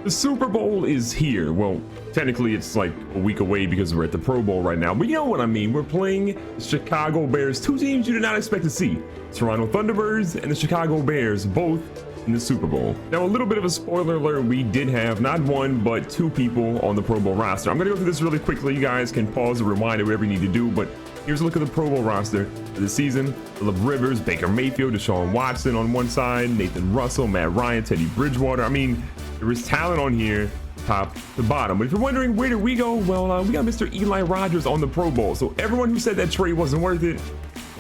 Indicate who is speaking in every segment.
Speaker 1: The Super Bowl is here. Well, technically it's like a week away because we're at the Pro Bowl right now, but you know what I mean. We're playing the Chicago Bears, two teams you did not expect to see. Toronto Thunderbirds and the Chicago Bears, both in the Super Bowl. Now, a little bit of a spoiler alert, we did have not one, but two people on the Pro Bowl roster. I'm gonna go through this really quickly. You guys can pause or rewind it, whatever you need to do, but here's a look at the Pro Bowl roster for the season. Phillip Rivers, Baker Mayfield, Deshaun Watson on one side, Nathan Russell, Matt Ryan, Teddy Bridgewater. I mean, there is talent on here, top to bottom. But if you're wondering where did we go, well, we got Mr. Eli Rogers on the Pro Bowl. So everyone who said that trade wasn't worth it,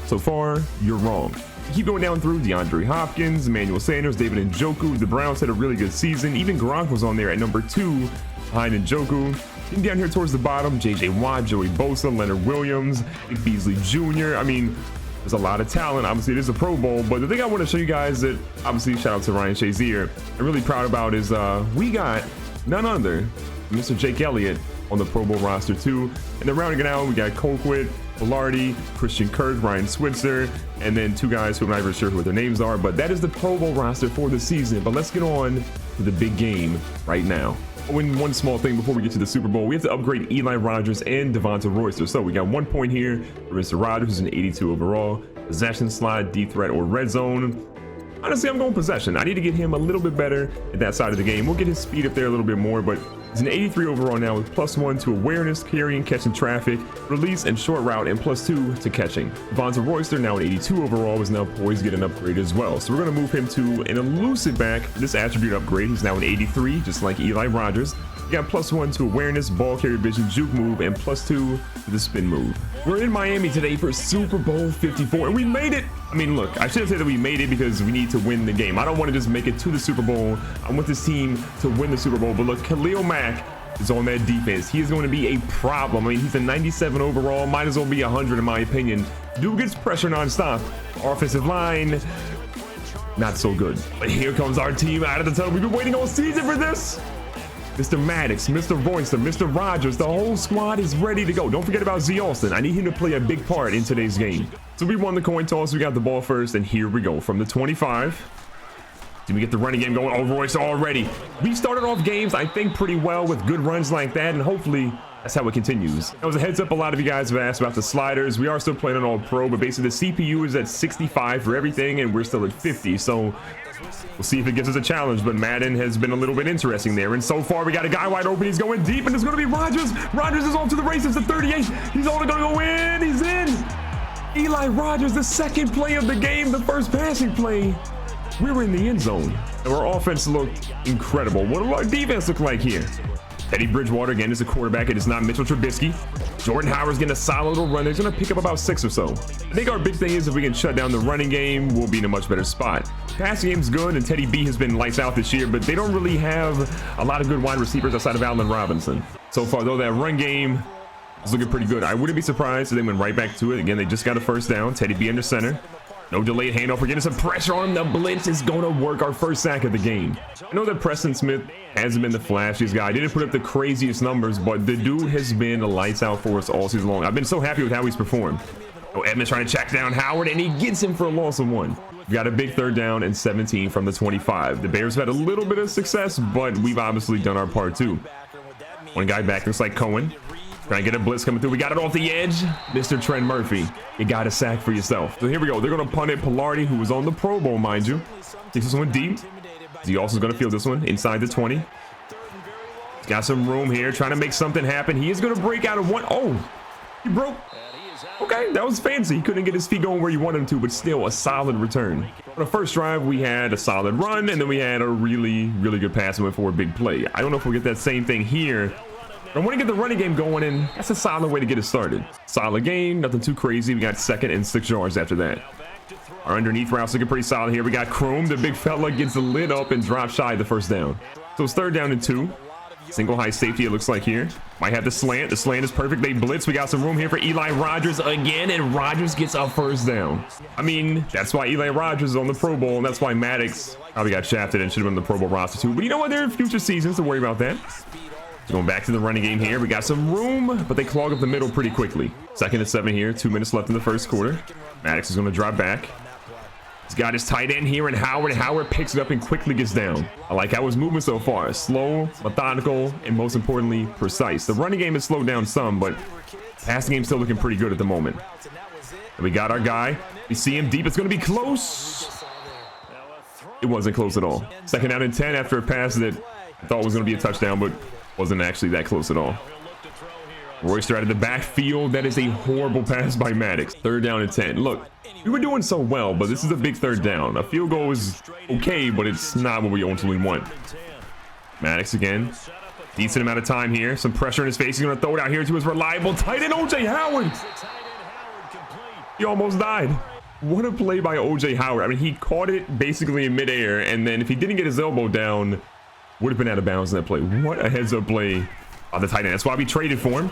Speaker 1: so far, you're wrong. Keep going down through DeAndre Hopkins, Emmanuel Sanders, David Njoku. The Browns had a really good season. Even Gronk was on there at number 2 behind Njoku. Then down here towards the bottom, JJ Watt, Joey Bosa, Leonard Williams, Nick Beasley Jr. I mean, there's a lot of talent. Obviously, it is a Pro Bowl, but the thing I want to show you guys that, obviously, shout out to Ryan Shazier, I'm really proud about is we got none other than Mr. Jake Elliott on the Pro Bowl roster too. And then rounding it out, we got Colquitt, Velarde, Christian Kirk, Ryan Switzer, and then two guys who I'm not even sure who their names are, but that is the Pro Bowl roster for the season. But let's get on to the big game right now. Oh, and one small thing before we get to the Super Bowl, we have to upgrade Eli Rogers and Devonta Royster. So we got 1 point here for Mr. Rogers, who's an 82 overall. Possession slot, deep threat, or red zone. Honestly, I'm going possession. I need to get him a little bit better at that side of the game. We'll get his speed up there a little bit more, but he's an 83 overall now with +1 to awareness, carrying, catching traffic, release, and short route, and +2 to catching. Devonta Royster, now an 82 overall, is now poised to get an upgrade as well. So we're going to move him to an elusive back for this attribute upgrade. He's now an 83, just like Eli Rogers. We got +1 to awareness, ball carrier vision, juke move, and +2 to the spin move. We're in Miami today for Super Bowl 54, and we made it. I mean, look, I shouldn't say that we made it because we need to win the game. I don't want to just make it to the Super Bowl. I want this team to win the Super Bowl. But look, Khalil Mack is on that defense. He is going to be a problem. I mean, he's a 97 overall, might as well be 100 in my opinion. Dude gets pressure nonstop. Offensive line, not so good. But here comes our team out of the tunnel. We've been waiting all season for this. Mr. Maddox, Mr. Royster, Mr. Rogers, the whole squad is ready to go. Don't forget about Z Austin. I need him to play a big part in today's game. So we won the coin toss. We got the ball first, and here we go from the 25. Did we get the running game going? Oh, Royster already. We started off games, I think, pretty well with good runs like that, and hopefully that's how it continues. That was a heads up. A lot of you guys have asked about the sliders. We are still playing on All Pro, but basically the CPU is at 65 for everything, and we're still at 50. So we'll see if it gives us a challenge, but Madden has been a little bit interesting there. And so far, we got a guy wide open. He's going deep, and it's going to be Rogers. Rogers is off to the races at 38. He's only going to go in. He's in. Eli Rogers, the second play of the game, the first passing play. We were in the end zone. And our offense looked incredible. What will our defense look like here? Teddy Bridgewater, again, is a quarterback. It is not Mitchell Trubisky. Jordan Howard's getting a solid little run. He's going to pick up about 6 or so. I think our big thing is if we can shut down the running game, we'll be in a much better spot. Passing game's good, and Teddy B has been lights out this year, but they don't really have a lot of good wide receivers outside of Allen Robinson. So far, though, that run game is looking pretty good. I wouldn't be surprised if they went right back to it. Again, they just got a first down. Teddy B under center. No delayed handoff. We're getting some pressure on him. The blitz is going to work. Our first sack of the game. I know that Preston Smith hasn't been the flashiest guy. Didn't put up the craziest numbers, but the dude has been a lights out for us all season long. I've been so happy with how he's performed. Oh, Edmonds trying to check down Howard, and he gets him for a loss of 1. We got a big 3rd down and 17 from the 25. The Bears have had a little bit of success, but we've obviously done our part too. One guy back looks like Cohen. Trying to get a blitz coming through. We got it off the edge. Mr. Trent Murphy, you got a sack for yourself. So here we go. They're going to punt it. Velarde, who was on the Pro Bowl, mind you, takes this one deep. He also is going to field this one inside the 20. He's got some room here, trying to make something happen. He is going to break out of one. Oh, he broke. Okay, that was fancy. He couldn't get his feet going where you want him to, but still a solid return. On the first drive, we had a solid run, and then we had a really, really good pass and went for a big play. I don't know if we'll get that same thing here. I want to get the running game going, and that's a solid way to get it started. Solid game, nothing too crazy. We got 2nd and 6 yards after that. Our underneath routes looking pretty solid here. We got Kroom, the big fella, gets the lid up and drops shy the first down. So it's 3rd down and 2. Single high safety, it looks like here. Might have the slant. The slant is perfect. They blitz. We got some room here for Eli Rogers again, and Rogers gets a first down. I mean, that's why Eli Rogers is on the Pro Bowl, and that's why Maddox probably got shafted and should have been on the Pro Bowl roster too. But you know what? There are future seasons to worry about that. Going back to the running game here. We got some room, but they clog up the middle pretty quickly. 2nd and 7 here. 2 minutes left in the first quarter. Maddox is going to drop back. He's got his tight end here, and Howard picks it up and quickly gets down. I like how he's moving so far. Slow, methodical, and most importantly, precise. The running game has slowed down some, but passing game's still looking pretty good at the moment. And we got our guy. We see him deep. It's going to be close. It wasn't close at all. 2nd down and 10 after a pass that I thought was going to be a touchdown, but wasn't actually that close at all. Royster out of the backfield. That is a horrible pass by Maddox. 3rd down and 10. Look, we were doing so well, but this is a big 3rd down. A field goal is okay, but it's not what we ultimately want. Maddox again. Decent amount of time here. Some pressure in his face. He's going to throw it out here to his reliable tight end, O.J. Howard. He almost died. What a play by O.J. Howard. I mean, he caught it basically in midair, and then if he didn't get his elbow down, would have been out of bounds in that play. What a heads-up play on the tight end. That's why we traded for him.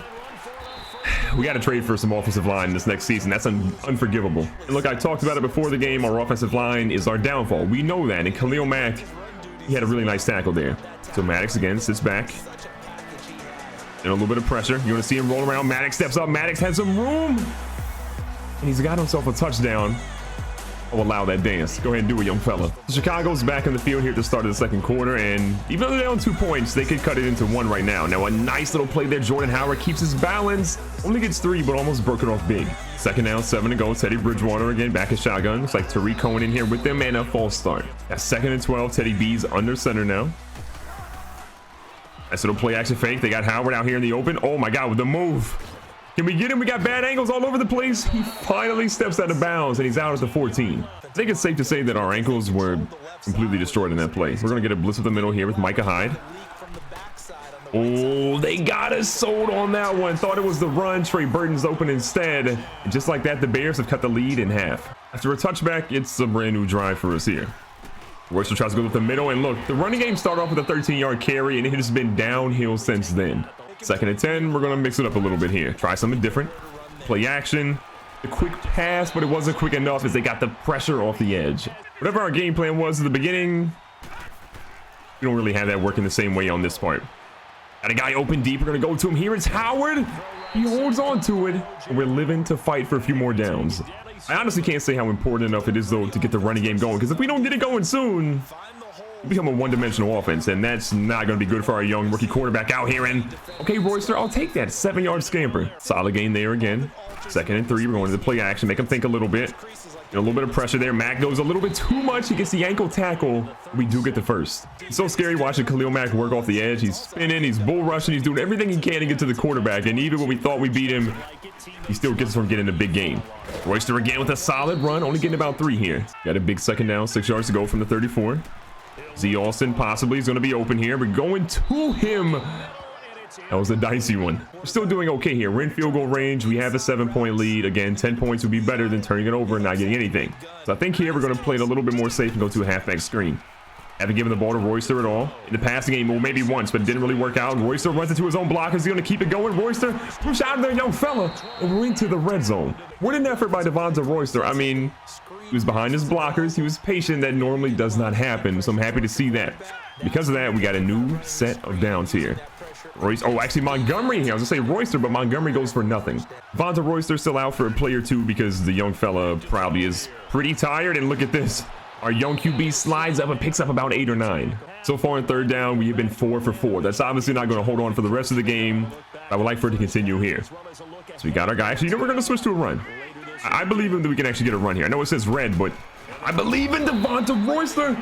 Speaker 1: We got to trade for some offensive line this next season. That's unforgivable. And look, I talked about it before the game. Our offensive line is our downfall. We know that. And Khalil Mack, he had a really nice tackle there. So Maddox again sits back. And a little bit of pressure. You want to see him roll around. Maddox steps up. Maddox has some room. And he's got himself a touchdown. Oh, allow that dance. Go ahead and do it, young fella. Chicago's back in the field here at the start of the 2nd quarter, and even though they're down 2 points, they could cut it into 1 right now. Now, a nice little play there. Jordan Howard keeps his balance. Only gets 3, but almost broke it off big. 2nd down, 7 to go. Teddy Bridgewater again back at shotgun. Looks like Tariq Cohen in here with them, and a false start. That's 2nd and 12. Teddy B's under center now. Nice little play action fake. They got Howard out here in the open. Oh my God, with the move. Can we get him? We got bad angles all over the place. He finally steps out of bounds, and he's out at the 14. I think it's safe to say that our ankles were completely destroyed in that play. We're going to get a blitz up the middle here with Micah Hyde. Oh, they got us sold on that one. Thought it was the run. Trey Burton's open instead. And just like that, the Bears have cut the lead in half. After a touchback, it's a brand new drive for us here. Royster tries to go up the middle, and look, the running game started off with a 13-yard carry, and it has been downhill since then. 2nd and 10, we're going to mix it up a little bit here. Try something different. Play action. The quick pass, but it wasn't quick enough as they got the pressure off the edge. Whatever our game plan was at the beginning, we don't really have that working the same way on this part. Got a guy open deep. We're going to go to him here. It's Howard. He holds on to it, and we're living to fight for a few more downs. I honestly can't say how important enough it is, though, to get the running game going, because if we don't get it going soon, we become a one-dimensional offense, and that's not going to be good for our young rookie quarterback out here. And okay, Royster, I'll take that 7-yard scamper. Solid gain there again. 2nd and 3. We're going to the play action, make him think a little bit. A little bit of pressure there. Mack goes a little bit too much. He gets the ankle tackle. We do get the first. It's so scary watching Khalil Mack work off the edge. He's spinning, he's bull rushing, he's doing everything he can to get to the quarterback. And even when we thought we beat him, he still gets us from getting a big game. Royster again with a solid run, only getting about 3 here. Got a big 2nd down, 6 yards to go from the 34. Z Austin possibly is going to be open here. We're going to him. That was a dicey one. We're still doing okay here. We're in field goal range. We have a 7-point lead. Again, 10 points would be better than turning it over and not getting anything. So I think here we're going to play it a little bit more safe and go to a halfback screen. Haven't given the ball to Royster at all. In the passing game, well, maybe once, but it didn't really work out. Royster runs into his own block. Is he going to keep it going? Royster, push out of there, young fella. And we're into the red zone. What an effort by Devonta Royster. I mean, he was behind his blockers. He was patient. That normally does not happen. So I'm happy to see that. Because of that, we got a new set of downs here. Royster, oh, actually Montgomery here. I was going to say Royster, but Montgomery goes for nothing. Devonta Royster still out for a play or two because the young fella probably is pretty tired. And look at this. Our young QB slides up and picks up about 8 or 9. So far in 3rd down, we have been 4 for 4. That's obviously not going to hold on for the rest of the game. I would like for it to continue here. So we got our guy. Actually, you know, we're going to switch to a run. I believe him that we can actually get a run here. I know it says red, but I believe in Devonta Royster.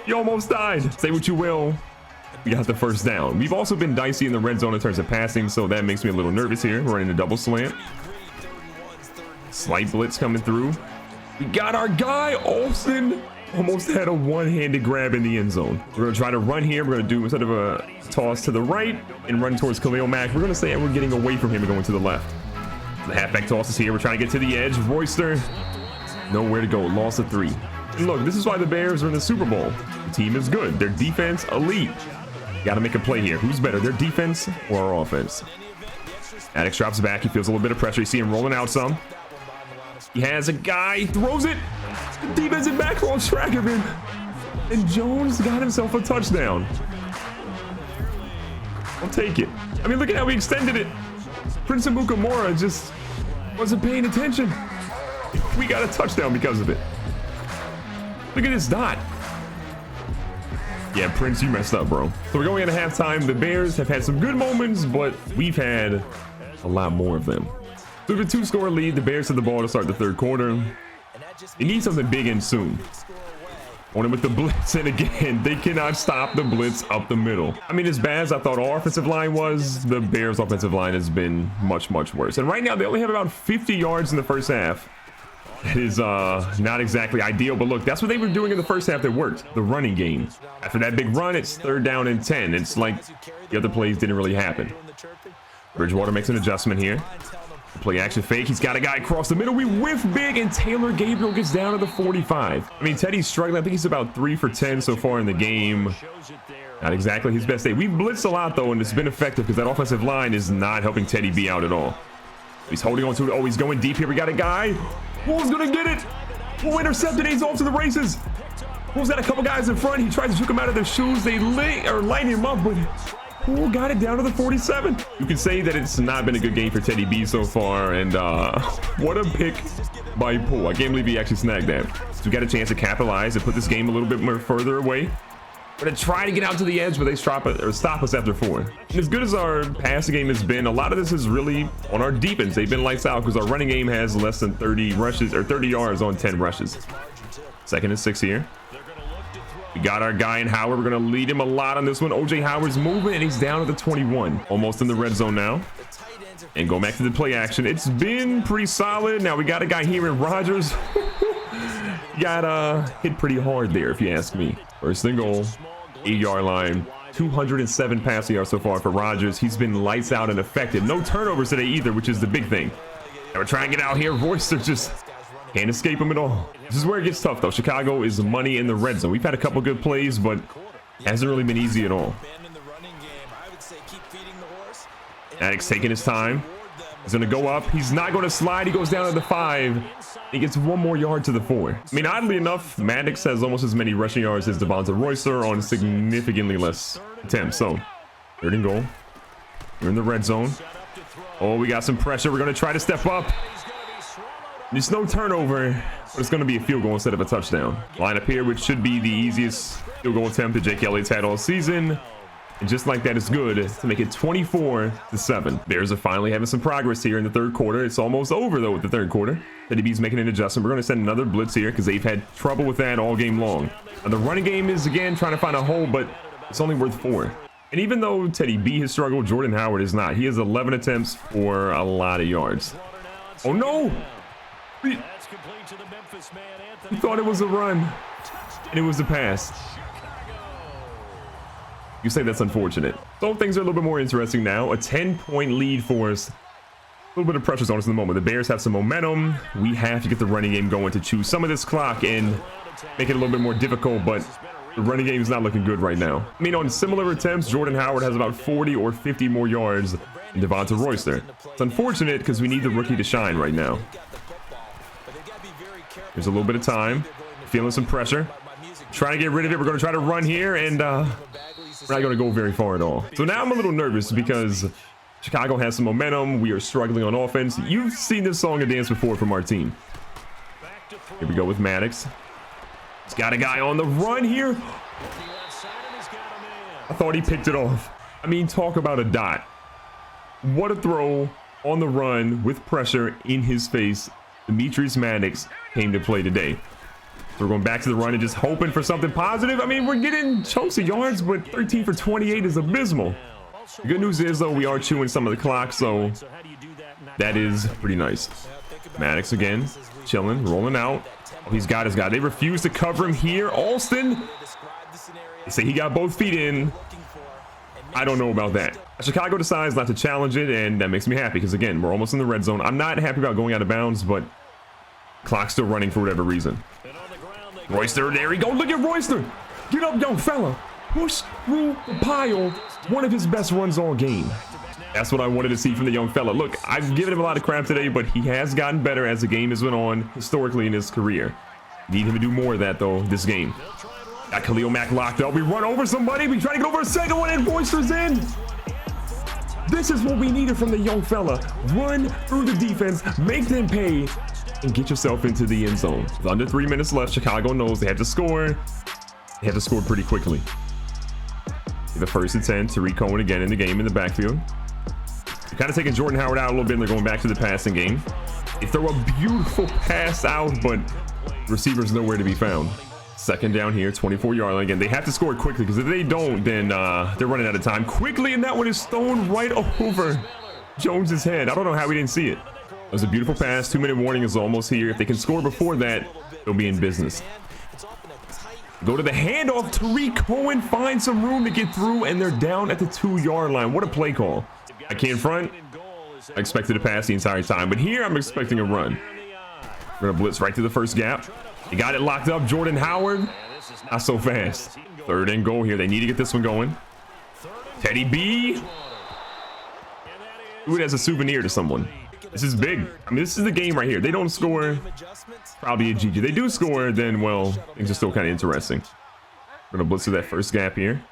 Speaker 1: You almost died. Say what you will. We got the 1st down. We've also been dicey in the red zone in terms of passing, so that makes me a little nervous here. We're running a double slant. Slight blitz coming through. We got our guy, Olsen. Almost had a one-handed grab in the end zone. We're going to try to run here. We're going to do, instead of a toss to the right and run towards Khalil Mack, we're going to say we're getting away from him and going to the left. The halfback toss is here. We're trying to get to the edge. Royster, nowhere to go. Loss of 3. And look, this is why the Bears are in the Super Bowl. The team is good. Their defense, elite. Got to make a play here. Who's better, their defense or our offense? Maddox drops back. He feels a little bit of pressure. You see him rolling out some. He has a guy, throws it. The defensive back lost track of him. And Jones got himself a touchdown. I'll take it. I mean, look at how we extended it. Prince Amukamara just wasn't paying attention. We got a touchdown because of it. Look at this dot. Yeah, Prince, you messed up, bro. So we're going into halftime. The Bears have had some good moments, but we've had a lot more of them. So with a 2-score lead, the Bears have the ball to start the third quarter. They need something big in soon. On him with the blitz, and again, they cannot stop the blitz up the middle. I mean, as bad as I thought our offensive line was, the Bears' offensive line has been much, much worse. And right now, they only have about 50 yards in the first half. That is not exactly ideal, but look, that's what they were doing in the first half that worked, the running game. After that big run, it's 3rd down and 10. It's like the other plays didn't really happen. Bridgewater makes an adjustment here. Play action fake. He's got a guy across the middle. We whiff big, and Taylor Gabriel gets down to the 45. I mean, Teddy's struggling. I think he's about 3 for 10 so far in the game. Not exactly his best day. We've blitzed a lot, though, and it's been effective because that offensive line is not helping Teddy B out at all. He's holding on to it. Oh, he's going deep here. We got a guy. Who's going to get it? Who intercepted? He's off to the races. Who's got a couple guys in front? He tries to juke him out of their shoes. They light him up, but Poole got it down to the 47. You can say that it's not been a good game for Teddy B so far, and what a pick by Poole. I can't believe he actually snagged that. So we got a chance to capitalize and put this game a little bit more further away. We're gonna try to get out to the edge, but they stop us after 4. And as good as our passing game has been, a lot of this is really on our defense. They've been lights out because our running game has less than 30 rushes or 30 yards on 10 rushes. 2nd and 6 here. We got our guy in Howard. We're going to lead him a lot on this one. OJ Howard's moving, and he's down at the 21. Almost in the red zone now. And go back to the play action. It's been pretty solid. Now we got a guy here in Rodgers. Got hit pretty hard there, if you ask me. 1st and goal, 8-yard line. 207 passing yards so far for Rodgers. He's been lights out and effective. No turnovers today either, which is the big thing. Now we're trying to get out here. Royster just can't escape him at all. This is where it gets tough, though. Chicago is money in the red zone. We've had a couple good plays, but hasn't really been easy at all. Maddox taking his time. He's going to go up. He's not going to slide. He goes down to the 5. He gets 1 more yard to the 4. I mean, oddly enough, Maddox has almost as many rushing yards as Devonta Royster on significantly less attempts. So, 3rd and goal. We're in the red zone. Oh, we got some pressure. We're going to try to step up. There's no turnover, but it's going to be a field goal instead of a touchdown. Line up here, which should be the easiest field goal attempt that Jake Elliott's had all season. And just like that, it's good to make it 24-7. Bears are finally having some progress here in the 3rd quarter. It's almost over, though, with the 3rd quarter. Teddy B's making an adjustment. We're going to send another blitz here because they've had trouble with that all game long. And the running game is, again, trying to find a hole, but it's only worth 4. And even though Teddy B has struggled, Jordan Howard is not. He has 11 attempts for a lot of yards. Oh, no! He thought it was a run, and it was a pass. You say that's unfortunate. So things are a little bit more interesting now. A 10-point lead for us. A little bit of pressure's on us in the moment. The Bears have some momentum. We have to get the running game going to choose some of this clock and make it a little bit more difficult, but the running game is not looking good right now. I mean, on similar attempts, Jordan Howard has about 40 or 50 more yards than Devonta Royster. It's unfortunate because we need the rookie to shine right now. There's a little bit of time. Feeling some pressure. Trying to get rid of it. We're going to try to run here, and we're not going to go very far at all. So now I'm a little nervous because Chicago has some momentum. We are struggling on offense. You've seen this song and dance before from our team. Here we go with Maddox. He's got a guy on the run here. I thought he picked it off. I mean, talk about a dot. What a throw on the run with pressure in his face. Demetrius Maddox came to play today. So we're going back to the run and just hoping for something positive. I mean, we're getting chunks of yards, but 13 for 28 is abysmal. The good news is, though, we are chewing some of the clock, so that is pretty nice. Maddox again, chilling, rolling out. Oh, he's got his guy. They refuse to cover him here. Alston, they say he got both feet in. I don't know about that. Chicago decides not to challenge it, and that makes me happy because, again, we're almost in the red zone. I'm not happy about going out of bounds, but clock's still running for whatever reason. Royster, there we go. Look at Royster. Get up, young fella. Push through the pile. One of his best runs all game. That's what I wanted to see from the young fella. Look, I've given him a lot of crap today, but he has gotten better as the game has went on historically in his career. Need him to do more of that, though, this game. Got Khalil Mack locked up. We run over somebody. We try to get over a second one, and Royster's in. This is what we needed from the young fella. Run through the defense, make them pay, and get yourself into the end zone. With under 3 minutes left, Chicago knows they have to score. They have to score pretty quickly. The first and 10, Tariq Cohen again in the game in the backfield. They're kind of taking Jordan Howard out a little bit, and they're going back to the passing game. They throw a beautiful pass out, but receivers nowhere to be found. Second down here, 24-yard line. Again, they have to score quickly, because if they don't, then they're running out of time quickly, and that one is thrown right over Jones's head. I don't know how we didn't see it. It was a beautiful pass. 2-minute warning is almost here. If they can score before that, they'll be in business. Go to the handoff. Tariq Cohen finds some room to get through, and they're down at the 2-yard line. What a play call. I can't front. I expected a pass the entire time, but here I'm expecting a run. We're going to blitz right to the first gap. He got it locked up. Jordan Howard. Not so fast. Third and goal here. They need to get this one going. Teddy B. Do it as a souvenir to someone. This is big. I mean, this is the game right here. They don't score, probably a GG. They do score, then, well, things are still kind of interesting. We're going to blitz to that first gap here.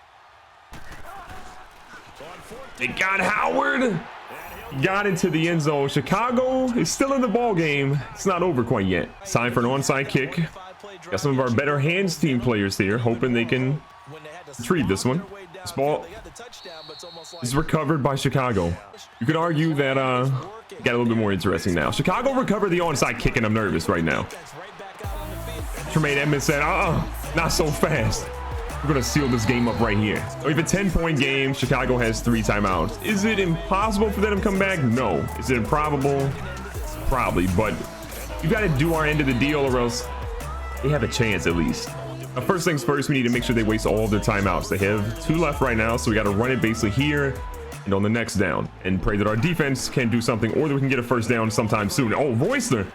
Speaker 1: They got Howard. Got into the end zone. Chicago is still in the ball game. It's not over quite yet. It's time for an onside kick. Got some of our better hands team players here, hoping they can retrieve this one. This ball is recovered by Chicago. You could argue that got a little bit more interesting now. Chicago recovered the onside kick, and I'm nervous right now. Tremaine Edmonds said, not so fast. We're going to seal this game up right here. We have a 10-point game. Chicago has 3 timeouts. Is it impossible for them to come back? No. Is it improbable? Probably, but we've got to do our end of the deal, or else they have a chance at least. Now, first things first, we need to make sure they waste all of their timeouts. They have 2 left right now, so we got to run it basically here and on the next down, and pray that our defense can do something, or that we can get a first down sometime soon. Oh, Royster.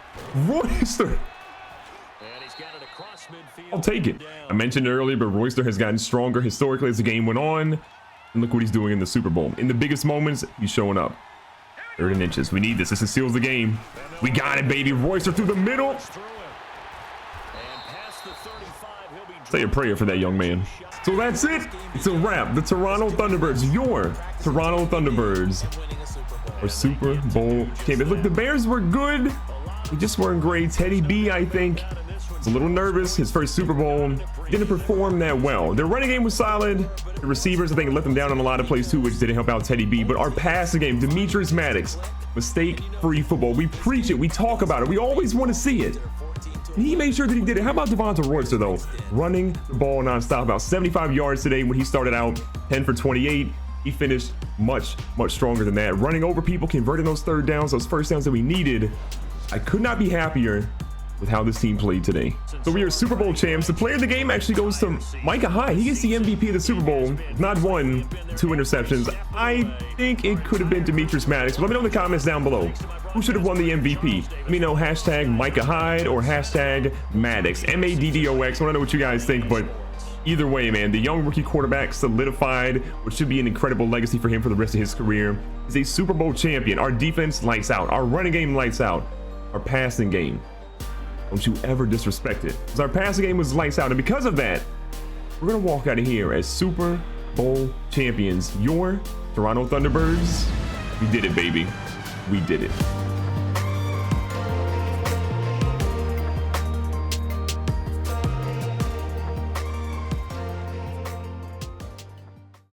Speaker 1: I'll take it. I mentioned earlier, but Royster has gotten stronger historically as the game went on, and look what he's doing in the Super Bowl. In the biggest moments, he's showing up. 3rd and inches. We need this. This seals the game. We got it, baby. Royster through the middle. Say a prayer for that young man. So that's it. It's a wrap. The Toronto Thunderbirds, your Toronto Thunderbirds, are Super Bowl champions. Look, the Bears were good. They just weren't great. Teddy B, I think, was a little nervous. His first Super Bowl didn't perform that well. Their running game was solid. The receivers, I think, let them down on a lot of plays too, which didn't help out Teddy B. But our passing game, Demetrius Maddox, mistake-free football. We preach it. We talk about it. We always want to see it. And he made sure that he did it. How about Devonta Royster, though? Running the ball nonstop. About 75 yards today when he started out. 10 for 28. He finished much stronger than that. Running over people, converting those third downs, those first downs that we needed. I could not be happier with how this team played today. So we are Super Bowl champs. The player of the game actually goes to Micah Hyde. He gets the MVP of the Super Bowl. Not 1, 2 interceptions. I think it could have been Demetrius Maddox. But let me know in the comments down below. Who should have won the MVP? Let me know hashtag Micah Hyde or hashtag Maddox. MADDOX. I want to know what you guys think, but either way, man, the young rookie quarterback solidified what should be an incredible legacy for him for the rest of his career. He's a Super Bowl champion. Our defense lights out. Our running game lights out. Our passing game, don't you ever disrespect it. Because our passing game was lights out, and because of that, we're gonna walk out of here as Super Bowl champions. Your Toronto Thunderbirds. We did it, baby. We did it.